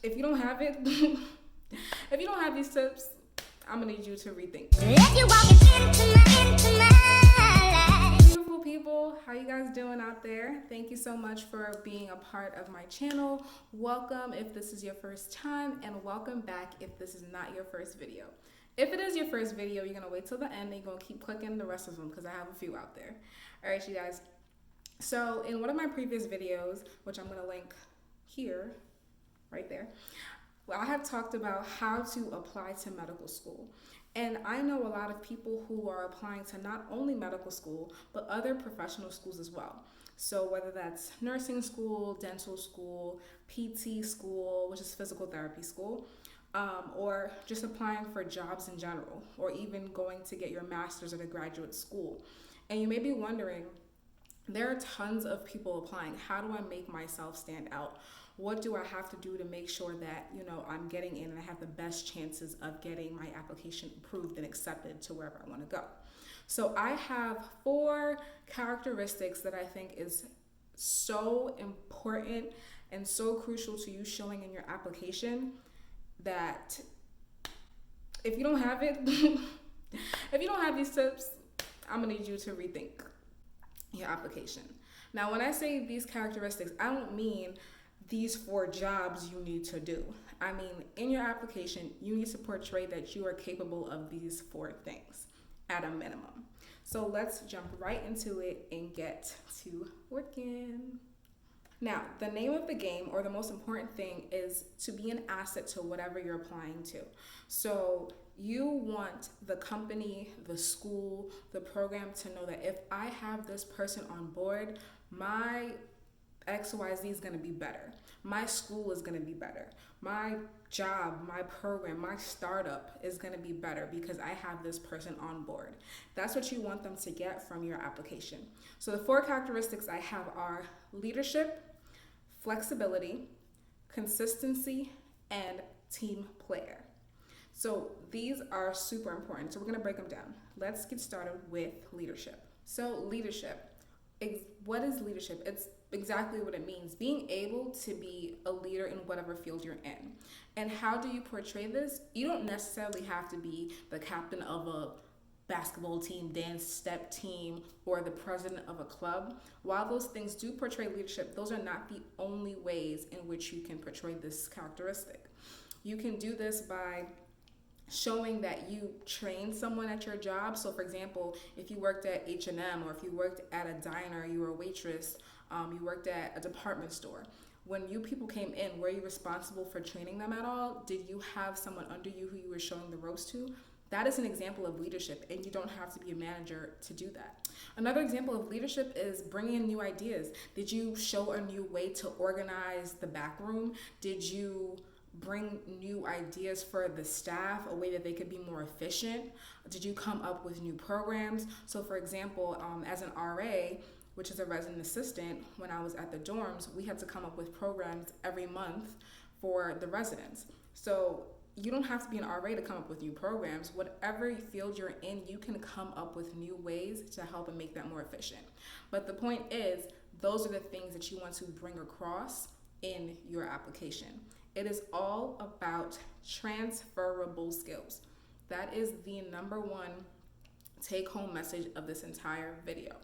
If you don't have it, if you don't have these tips, I'm gonna need you to rethink. Let you walk into my life. Beautiful people, how you guys doing out there? Thank you so much for being a part of my channel. Welcome if this is your first time, and welcome back if this is not your first video. If it is your first video, you're gonna wait till the end and you're gonna keep clicking the rest of them because I have a few out there. All right, you guys. So in one of my previous videos, which I'm gonna link here, right there, I have talked about how to apply to medical school. And I know a lot of people who are applying to not only medical school, but other professional schools as well. So whether that's nursing school, dental school, PT school, which is physical therapy school, or just applying for jobs in general, or even going to get your master's at a graduate school. And you may be wondering, there are tons of people applying. How do I make myself stand out? What do I have to do to make sure that, I'm getting in and I have the best chances of getting my application approved and accepted to wherever I want to go? So I have 4 characteristics that I think is so important and so crucial to you showing in your application that if you don't have it, if you don't have these tips, I'm gonna need you to rethink your application. Now, when I say these characteristics, I don't mean these 4 jobs you need to do. I mean, in your application, you need to portray that you are capable of these 4 things at a minimum. So let's jump right into it and get to working. Now, the name of the game, or the most important thing, is to be an asset to whatever you're applying to. So you want the company, the school, the program to know that if I have this person on board, my XYZ is going to be better. My school is going to be better. My job, my program, my startup is going to be better because I have this person on board. That's what you want them to get from your application. So the 4 characteristics I have are leadership, flexibility, consistency, and team player. So these are super important. So we're going to break them down. Let's get started with leadership. So leadership. What is leadership? It's exactly what it means. Being able to be a leader in whatever field you're in. And how do you portray this? You don't necessarily have to be the captain of a basketball team, dance step team, or the president of a club. While those things do portray leadership, those are not the only ways in which you can portray this characteristic. You can do this by showing that you train someone at your job. So for example, if you worked at H&M, or if you worked at a diner, you were a waitress, you worked at a department store. When you people came in, were you responsible for training them at all? Did you have someone under you who you were showing the ropes to? That is an example of leadership, and you don't have to be a manager to do that. Another example of leadership is bringing in new ideas. Did you show a new way to organize the back room? Did you bring new ideas for the staff, a way that they could be more efficient? Did you come up with new programs? So for example, as an RA, which is a resident assistant, when I was at the dorms, we had to come up with programs every month for the residents. So you don't have to be an RA to come up with new programs. Whatever field you're in, you can come up with new ways to help and make that more efficient. But the point is, those are the things that you want to bring across in your application. It is all about transferable skills. That is the number 1 take-home message of this entire video.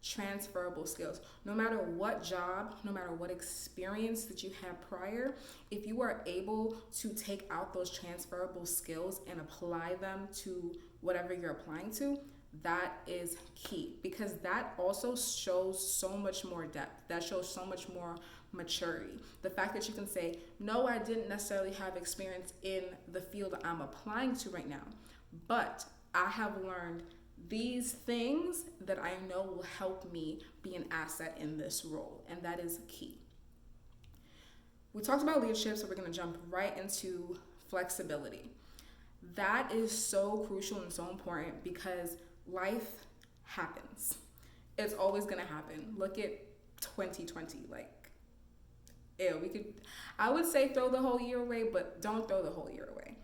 Transferable skills. No matter what job, no matter what experience that you had prior, if you are able to take out those transferable skills and apply them to whatever you're applying to, that is key, because that also shows so much more depth. That shows so much more maturity. The fact that you can say, no, I didn't necessarily have experience in the field I'm applying to right now, but I have learned these things that I know will help me be an asset in this role, and that is key. We talked about leadership, so we're going to jump right into flexibility. That is so crucial and so important because life happens. It's always going to happen. Look at 2020. I would say throw the whole year away, but don't throw the whole year away.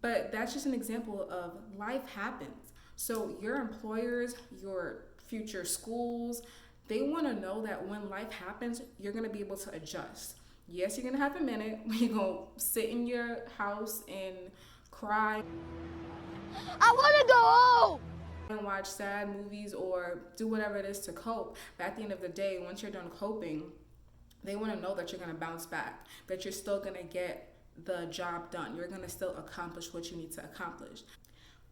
But that's just an example of life happens. So your employers, your future schools, they want to know that when life happens, you're going to be able to adjust. Yes, you're gonna have a minute when you're gonna sit in your house and cry I want to go home. and watch sad movies or do whatever it is to cope. But at the end of the day, once you're done coping, they want to know that you're going to bounce back, that you're still going to get the job done. You're going to still accomplish what you need to accomplish.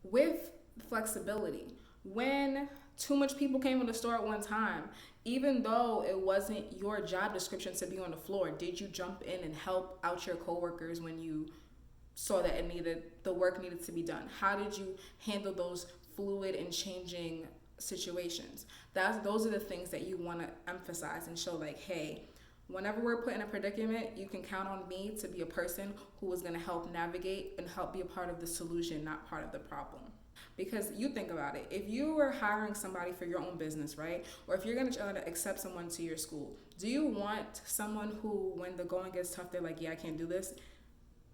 With flexibility, when too much people came in the store at one time, even though it wasn't your job description to be on the floor, did you jump in and help out your coworkers when you saw that the work needed to be done? How did you handle those fluid and changing situations? Those are the things that you want to emphasize and show, like, hey, whenever we're put in a predicament, you can count on me to be a person who is going to help navigate and help be a part of the solution, not part of the problem. Because you think about it, if you were hiring somebody for your own business, right? Or if you're going to try to accept someone to your school, do you want someone who, when the going gets tough, they're like, yeah, I can't do this?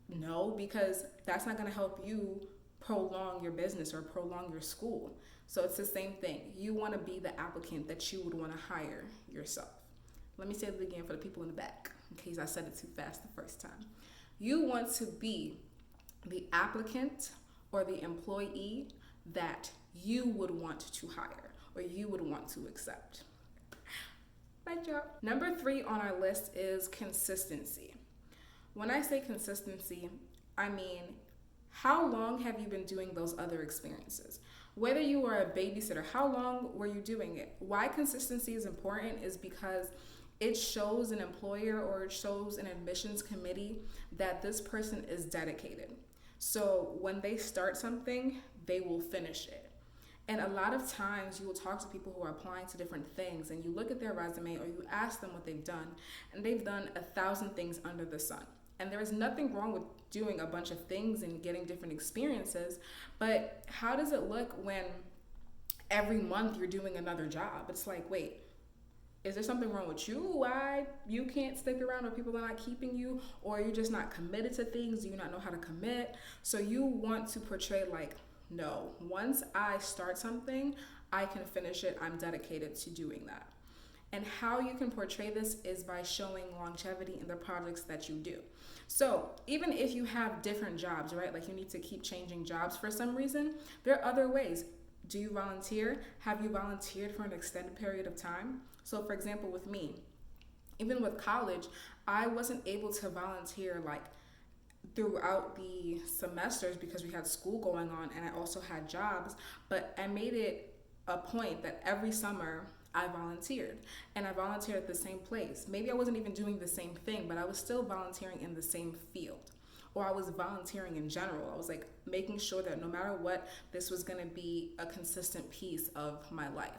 No, because that's not going to help you prolong your business or prolong your school. So it's the same thing. You want to be the applicant that you would want to hire yourself. Let me say it again for the people in the back, in case I said it too fast the first time. You want to be the applicant or the employee that you would want to hire or you would want to accept. Right, y'all? Number 3 on our list is consistency. When I say consistency, I mean, how long have you been doing those other experiences? Whether you are a babysitter, how long were you doing it? Why consistency is important is because it shows an employer or it shows an admissions committee that this person is dedicated. So when they start something, they will finish it. And a lot of times you will talk to people who are applying to different things and you look at their resume or you ask them what they've done, and they've done 1,000 things under the sun. And there is nothing wrong with doing a bunch of things and getting different experiences, but how does it look when every month you're doing another job? It's like, wait, is there something wrong with you? Why you can't stick around, or people are not keeping you, or you're just not committed to things? Do you not know how to commit? So you want to portray like, no, once I start something, I can finish it. I'm dedicated to doing that. And how you can portray this is by showing longevity in the projects that you do. So even if you have different jobs, right? Like you need to keep changing jobs for some reason, there are other ways. Do you volunteer? Have you volunteered for an extended period of time? So for example, with me, even with college, I wasn't able to volunteer like throughout the semesters because we had school going on and I also had jobs, but I made it a point that every summer I volunteered, and I volunteered at the same place. Maybe I wasn't even doing the same thing, but I was still volunteering in the same field, or I was volunteering in general. I was like making sure that no matter what, this was gonna be a consistent piece of my life.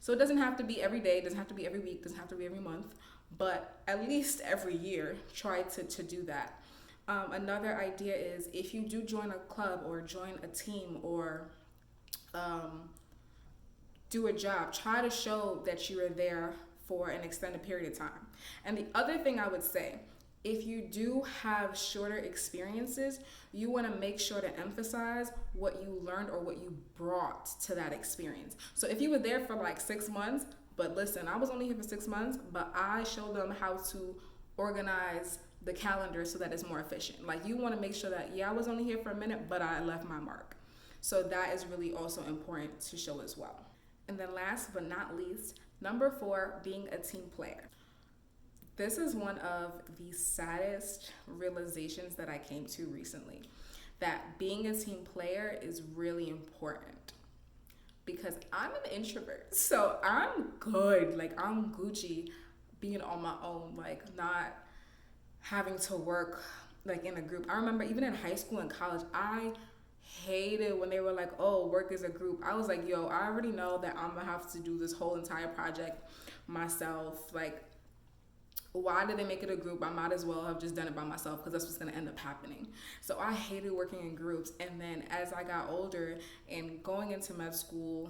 So it doesn't have to be every day, it doesn't have to be every week, it doesn't have to be every month, but at least every year, try to do that. Another idea is if you do join a club or join a team or do a job, try to show that you are there for an extended period of time. And the other thing I would say, if you do have shorter experiences, you want to make sure to emphasize what you learned or what you brought to that experience. So if you were there for like 6 months, but listen, I was only here for 6 months, but I showed them how to organize the calendar so that it's more efficient. Like you want to make sure that, yeah, I was only here for a minute, but I left my mark. So that is really also important to show as well. And then last but not least, number 4, being a team player. This is one of the saddest realizations that I came to recently, that being a team player is really important because I'm an introvert. So I'm good, like I'm Gucci being on my own, like not having to work like in a group. I remember even in high school and college, I hated when they were like, oh, work as a group. I was like, yo, I already know that I'm gonna have to do this whole entire project myself. Like, why did they make it a group? I might as well have just done it by myself because that's what's gonna end up happening. So I hated working in groups. And then as I got older and going into med school,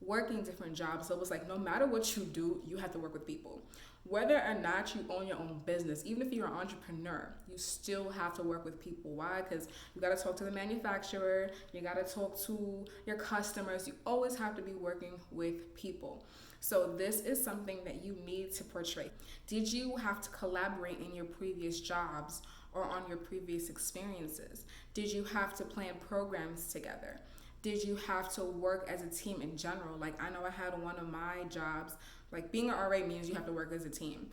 working different jobs, so it was like no matter what you do, you have to work with people. Whether or not you own your own business, even if you're an entrepreneur, you still have to work with people. Why? Because you got to talk to the manufacturer, you got to talk to your customers. You always have to be working with people. So this is something that you need to portray. Did you have to collaborate in your previous jobs or on your previous experiences? Did you have to plan programs together? Did you have to work as a team in general? Like, I know I had one of my jobs, like being an RA means you have to work as a team.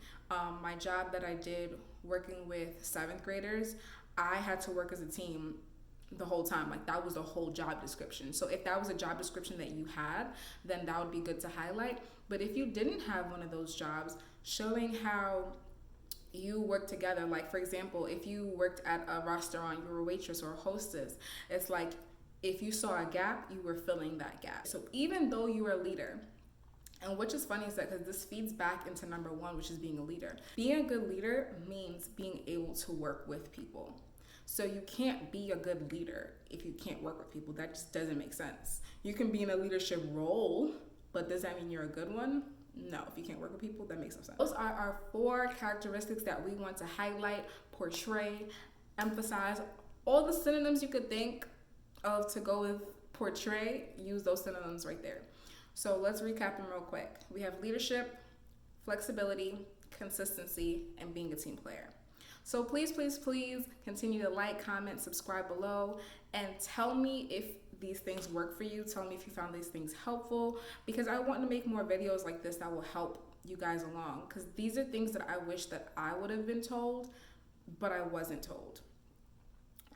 My job that I did working with 7th graders, I had to work as a team the whole time. Like, that was the whole job description. So if that was a job description that you had, then that would be good to highlight. But if you didn't have one of those jobs, showing how you work together, like for example, if you worked at a restaurant, you were a waitress or a hostess, it's like if you saw a gap, you were filling that gap. So even though you were a leader, and which is funny is that because this feeds back into number 1, which is being a leader. Being a good leader means being able to work with people. So you can't be a good leader if you can't work with people. That just doesn't make sense. You can be in a leadership role, but does that mean you're a good one? No, if you can't work with people, that makes no sense. Those are our 4 characteristics that we want to highlight, portray, emphasize. All the synonyms you could think of to go with portray, use those synonyms right there. So let's recap them real quick. We have leadership, flexibility, consistency, and being a team player. So please, please, please continue to like, comment, subscribe below, and tell me if these things work for you. Tell me if you found these things helpful, because I want to make more videos like this that will help you guys along, because these are things that I wish that I would have been told, but I wasn't told.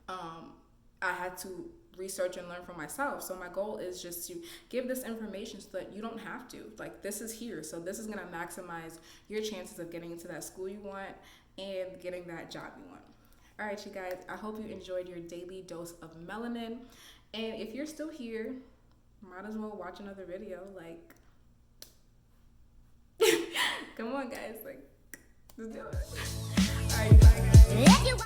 I had to research and learn for myself. So my goal is just to give this information so that you don't have to. Like, this is here. So this is going to maximize your chances of getting into that school you want and getting that job you want. All right, you guys, I hope you enjoyed your daily dose of melanin. And if you're still here, might as well watch another video. Like, come on, guys. Like, let's do it. All right, bye, guys.